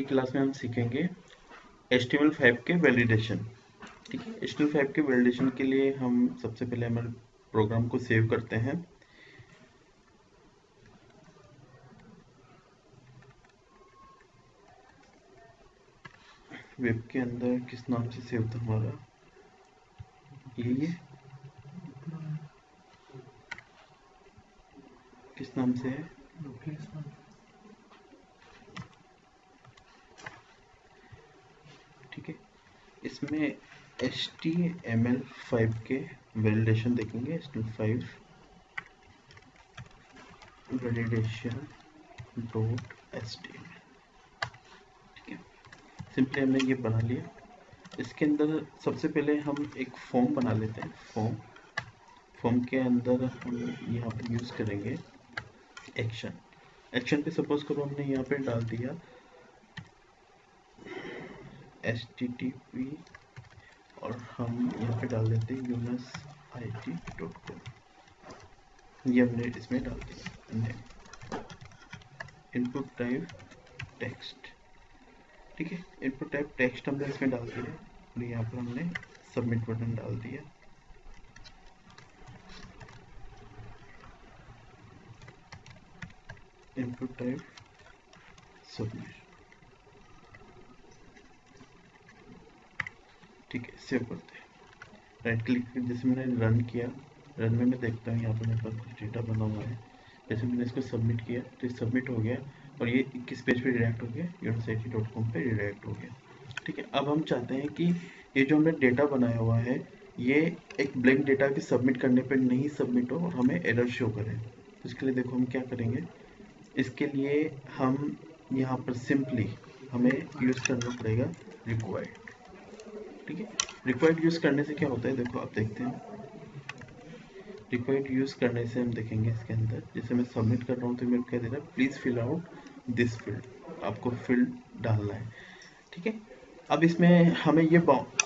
Class में हम सीखेंगे HTML5 के वैलिडेशन। ठीक है, HTML5 के वैलिडेशन के लिए हम सबसे पहले हमारे प्रोग्राम को सेव करते हैं। वेब के अंदर किस नाम से सेव था हमारा, यही है, किस नाम से है, ठीक है। इसमें HTML5 के वैलिडेशन देखेंगे, HTML5 वैलिडेशन .html। ठीक है, सिंपली हमने ये बना लिया। इसके अंदर सबसे पहले हम एक फॉर्म बना लेते हैं। फॉर्म के अंदर हम यहाँ पर यूज करेंगे एक्शन पे सपोज करो हमने यहाँ पे डाल दिया http और हम यहाँ पे डाल देते हैं yunus.it.com। ये हमने इसमें डाल दिया। इनपुट टाइप टेक्स्ट, ठीक है, इनपुट टाइप टेक्स्ट हमने इसमें डाल दिया और यहाँ पर हमने सबमिट बटन डाल दिया। इनपुट टाइप सबमिट, ठीक है, सेव करते हैं। राइट क्लिक, जैसे मैंने रन किया, रन में मैं देखता हूँ यहाँ पर मेरे पास कुछ डेटा बना हुआ है। जैसे मैंने इसको सबमिट किया तो ये सबमिट हो गया और ये 21 पेज पे रिडायरेक्ट हो गया, unus.it.com पे रिडायरेक्ट हो गया। ठीक है, अब हम चाहते हैं कि ये जो हमने डेटा बनाया हुआ है ये एक ब्लैंक डेटा के सबमिट करने पर नहीं सबमिट हो और हमें एरर शो करे। तो इसके लिए देखो हम क्या करेंगे, इसके लिए हम यहाँ पर सिंपली हमें यूज़ करना पड़ेगा रिक्वायर्ड। ठीक है, रिक्वायर्ड यूज़ करने से क्या होता है, देखो आप देखते हैं, रिक्वायर्ड यूज़ करने से हम देखेंगे इसके अंदर, जैसे मैं सबमिट कर रहा हूँ तो मेरे को क्या दे रहा है, please fill out this field, आपको फील्ड डालना है। ठीक है, अब इसमें हमें ये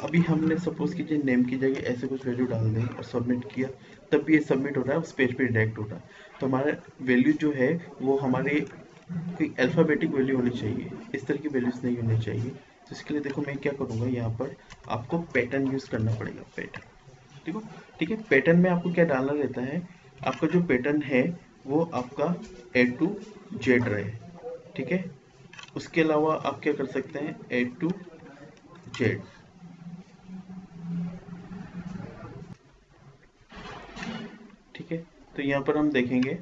अभी हमने सपोज कीजिए नेम की जगह ऐसे कुछ वैल्यू डाल दें और सबमिट किया, तब भी ये सबमिट हो रहा है, उस पेज पे डायरेक्ट हो रहा है। तो हमारा वैल्यू जो है वो हमारे कोई अल्फ़ाबेटिक वैल्यू होनी चाहिए, इस तरह की वैल्यूज नहीं होनी चाहिए। तो इसके लिए देखो मैं क्या करूँगा, यहाँ पर आपको पैटर्न यूज़ करना पड़ेगा, पैटर्न। ठीक है, ठीक है, पैटर्न में आपको क्या डालना रहता है, आपका जो पैटर्न है वो आपका A to Z रहे। ठीक है, उसके अलावा आप क्या कर सकते हैं, A to Z। ठीक है, तो यहाँ पर हम देखेंगे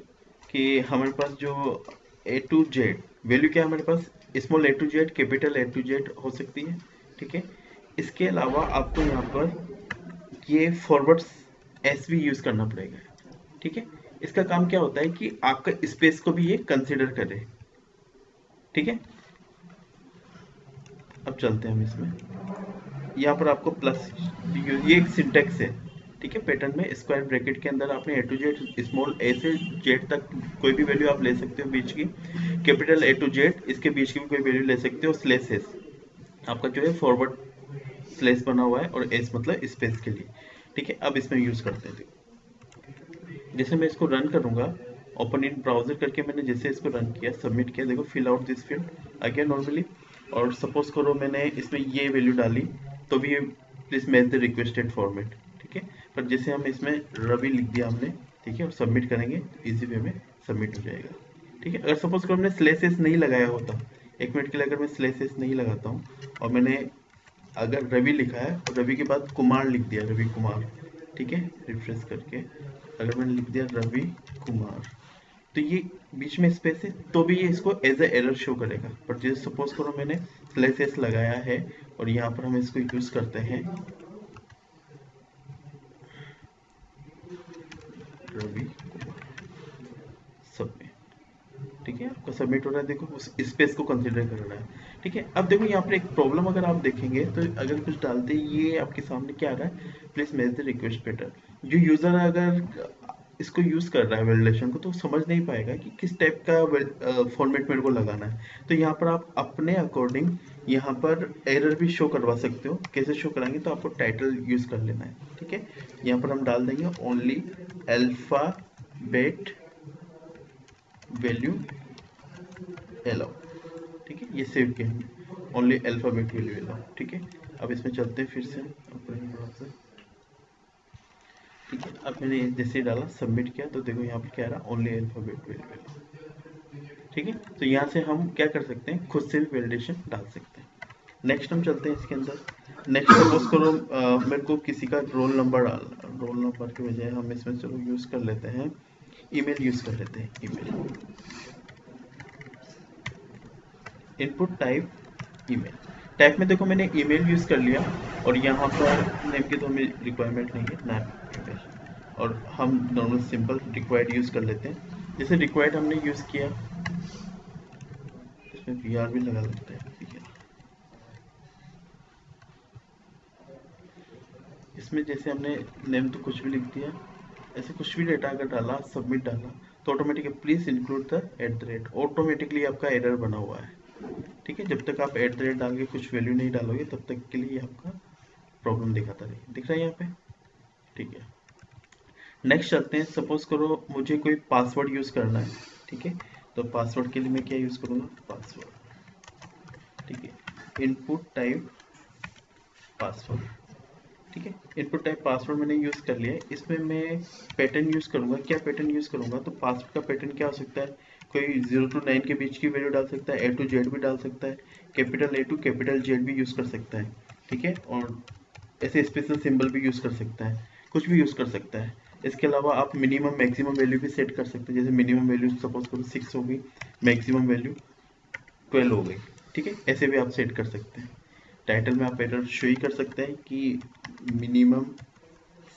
कि हमारे पास जो A to Z वैल्यू क्या है, हमारे पास small A to Z, capital A to Z हो सकती है। ठीक है, इसके अलावा आपको यहाँ पर ये फॉरवर्ड एस भी यूज करना पड़ेगा। ठीक है, इसका काम क्या होता है कि आपका स्पेस को भी ये कंसीडर करे। ठीक है, अब चलते हैं हम इसमें, यहाँ पर आपको प्लस, ये एक सिंटेक्स है। ठीक है, पैटर्न में स्क्वायर ब्रैकेट के अंदर आपने A to Z small A से Z तक कोई भी वैल्यू आप ले सकते हो बीच की, कैपिटल A to Z इसके बीच की भी कोई वैल्यू ले सकते हो, स्लेस एस आपका जो है फॉरवर्ड स्लेस बना हुआ है और एस मतलब स्पेस के लिए। ठीक है, अब इसमें यूज करते हैं, जैसे मैं इसको रन करूंगा, ओपन इन ब्राउजर करके मैंने जैसे इसको रन किया, सबमिट किया, देखो फिल आउट दिस फील्ड आ गया नॉर्मली। और सपोज करो मैंने इसमें ये वैल्यू डाली तो भी please match the requested format. ठीक है, पर जैसे हम इसमें रवि लिख दिया हमने, ठीक है, और सबमिट करेंगे तो इजी वे में सबमिट हो जाएगा। ठीक है, अगर सपोज करो हमने स्लेसेस नहीं लगाया होता, 1 मिनट के लिए अगर मैं स्लेसेस नहीं लगाता हूँ और मैंने अगर रवि लिखा है और रवि के बाद कुमार लिख दिया, रवि कुमार, ठीक है, रिफ्रेश करके अगर मैंने लिख दिया रवि कुमार, तो ये बीच में स्पेस है तो भी ये इसको एज ए एरर शो करेगा। पर जैसे सपोज करो मैंने स्लैश एस लगाया है और यहाँ पर हम इसको यूज करते हैं रवि कुमार, सबमिट। ठीक है, आपका सबमिट हो रहा है, देखो उस स्पेस को कंसीडर कर रहा है। ठीक है, अब देखो यहाँ पर एक प्रॉब्लम अगर आप देखेंगे तो अगर कुछ डालते ये आपके सामने क्या आ रहा है, please match the request pattern. जो यूजर अगर इसको यूज कर रहा है वैलिडेशन को तो समझ नहीं पाएगा कि किस टाइप का फॉर्मेट मेरे को लगाना है। तो यहाँ पर आप अपने अकॉर्डिंग यहाँ पर एरर भी शो करवा सकते हो। कैसे शो कराएंगे, तो आपको टाइटल यूज कर लेना है। ठीक है, यहाँ पर हम डाल देंगे ओनली अल्फाबेट वैल्यू एलो। ठीक है, ये सेव किया हमने। Only alphabet will be allowed. ठीक है, अब इसमें चलते हैं फिर से अपने ब्राउज़र। ठीक है, अब मैंने जैसे ही डाला सबमिट किया तो देखो यहाँ पर क्या आ रहा, only alphabet will be allowed. ठीक है, तो यहाँ से हम क्या कर सकते हैं, खुद से भी वैलिडेशन डाल सकते हैं। नेक्स्ट हम चलते हैं इसके अंदर। नेक्स्ट सपोज करो मेरे को किसी का रोल नंबर डालना, रोल नंबर के बजाय हम इसमें चलो यूज कर लेते हैं ईमेल, यूज कर लेते हैं email. Input type email, type में देखो मैंने ईमेल यूज कर लिया, और यहाँ पर नेम की तो हमें रिक्वायरमेंट नहीं है ना ईमेल, और हम नॉर्मल सिंपल रिक्वायर्ड यूज कर लेते हैं। जैसे रिक्वायर्ड हमने यूज किया, इसमें वी भी लगा लेते हैं। इसमें जैसे हमने नेम तो कुछ भी लिख दिया, ऐसे कुछ भी डेटा अगर डाला, सबमिट डाला, तो automatically please include the at the rate, automatically आपका एरर बना हुआ है। ठीक है, जब तक आप एट द रेट डाल के कुछ वैल्यू नहीं डालोगे तब तक के लिए आपका प्रॉब्लम दिखाता रहे, दिख रहा है यहाँ पे। ठीक है, नेक्स्ट चलते हैं। सपोज करो मुझे कोई पासवर्ड यूज करना है। ठीक है, तो पासवर्ड के लिए मैं क्या यूज करूंगा, पासवर्ड। ठीक है, इनपुट टाइप पासवर्ड। ठीक है, इनपुट टाइप पासवर्ड मैंने यूज कर लिया है। इसमें मैं पैटर्न यूज करूंगा। क्या पैटर्न यूज करूंगा, तो पासवर्ड का पैटर्न क्या हो सकता है, कोई 0 to 9 के बीच की वैल्यू डाल सकता है, A to Z भी डाल सकता है, capital A to capital Z भी यूज कर सकता है। ठीक है, और ऐसे स्पेशल सिंबल भी यूज कर सकता है, कुछ भी यूज कर सकता है। इसके अलावा आप मिनिमम मैक्सिमम वैल्यू भी सेट कर सकते हैं। जैसे मिनिमम वैल्यू सपोज करो 6 होगी, मैक्सिमम वैल्यू 12 हो गई। ठीक है, ऐसे भी आप सेट कर सकते हैं। टाइटल में आप एरर शो ही कर सकते हैं कि minimum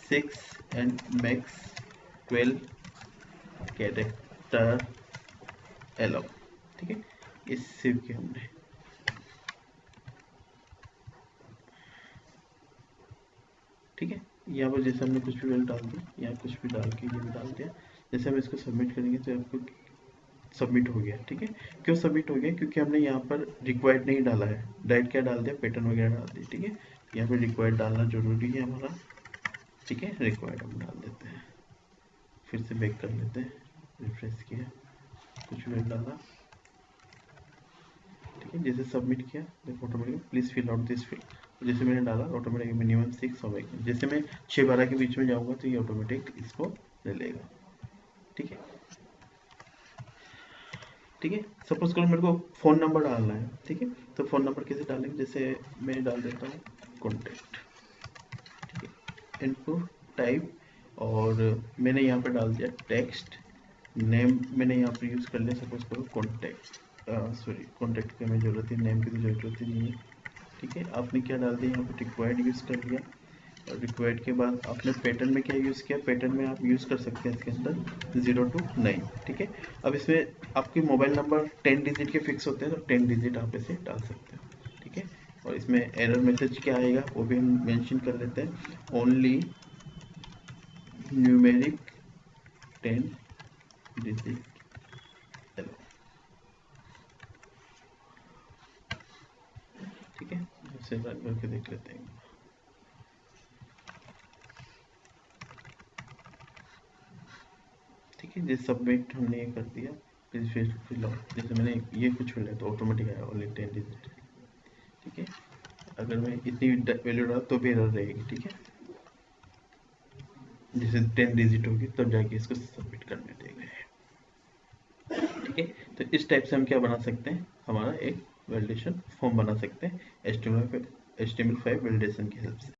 6 and max 12 character allow. ठीक है, इस सेव किया हमने। ठीक है, यहाँ पर जैसे हमने कुछ भी वैल्यू डाल दी, यहाँ कुछ भी डाल के ये भी डाल दिया। जैसे हम इसको सबमिट करेंगे तो आपको सबमिट हो गया। ठीक है, क्यों सबमिट हो गया, क्योंकि हमने यहाँ पर रिक्वायर्ड नहीं डाला है, डायरेक्ट क्या डाल दिया, पैटर्न वगैरह डाल दिया। ठीक है, यहाँ पर रिक्वायर्ड डालना जरूरी है हमारा। ठीक है, रिक्वायर्ड हम डाल देते हैं, फिर से बैक कर लेते हैं, रिफ्रेश किया, कुछ भी डाला। ठीक है, जैसे सबमिट किया देखो automatic please fill out this field, जैसे मैंने डाला ऑटोमेटिक मिनिमम 6 हो गया। जैसे मैं 6-12 के बीच में जाऊंगा तो ये ऑटोमेटिक इसको ले लेगा। ठीक है, ठीक है, सपोज करो मेरे को फ़ोन नंबर डालना है। ठीक है, तो फ़ोन नंबर कैसे डालेंगे, जैसे मैं डाल देता हूँ कॉन्टैक्ट। ठीक है, इनपुट टाइप, और मैंने यहाँ पे डाल दिया टेक्स्ट, नेम मैंने यहाँ पे यूज़ कर लिया सपोज करो कॉन्टैक्ट, सॉरी कॉन्टैक्ट की हमें ज़रूरत है, नेम की तो ज़रूरत ही नहीं है। ठीक है, आपने क्या डाल दिया यहाँ पे रिक्वायर्ड यूज़ कर लिया, और रिक्वायर्ड के बाद आपने पैटर्न में क्या यूज़ किया, पैटर्न में आप यूज़ कर सकते हैं इसके अंदर 0 to 9। ठीक है, अब इसमें आपके मोबाइल नंबर 10 डिजिट के फिक्स होते हैं, तो 10 डिजिट आप इसे डाल सकते हो। ठीक है, और इसमें एरर मैसेज क्या आएगा वो भी हम मेंशन कर लेते हैं, ओनली न्यूमेरिक 10 डिजिट। ठीक है, इसे रन करके देख लेते हैं। ठीक है, जैसे सबमिट हमने ये कर दिया, फिर फिल आउट, जैसे मैंने ये कुछ फिल है तो ऑटोमेटिक आया ओनली 10 डिजिट। ठीक है, अगर मैं इतनी वैल्यू डाला तो भी एरर रहेगी। ठीक है, जैसे 10 डिजिट होगी तब जाके इसको सबमिट करने देंगे। ठीक है, तो इस टाइप से हम क्या बना सकते हैं, हमारा एक वैलिडेशन फॉर्म बना सकते हैं HTML5 वैलिडेशन की हेल्प से।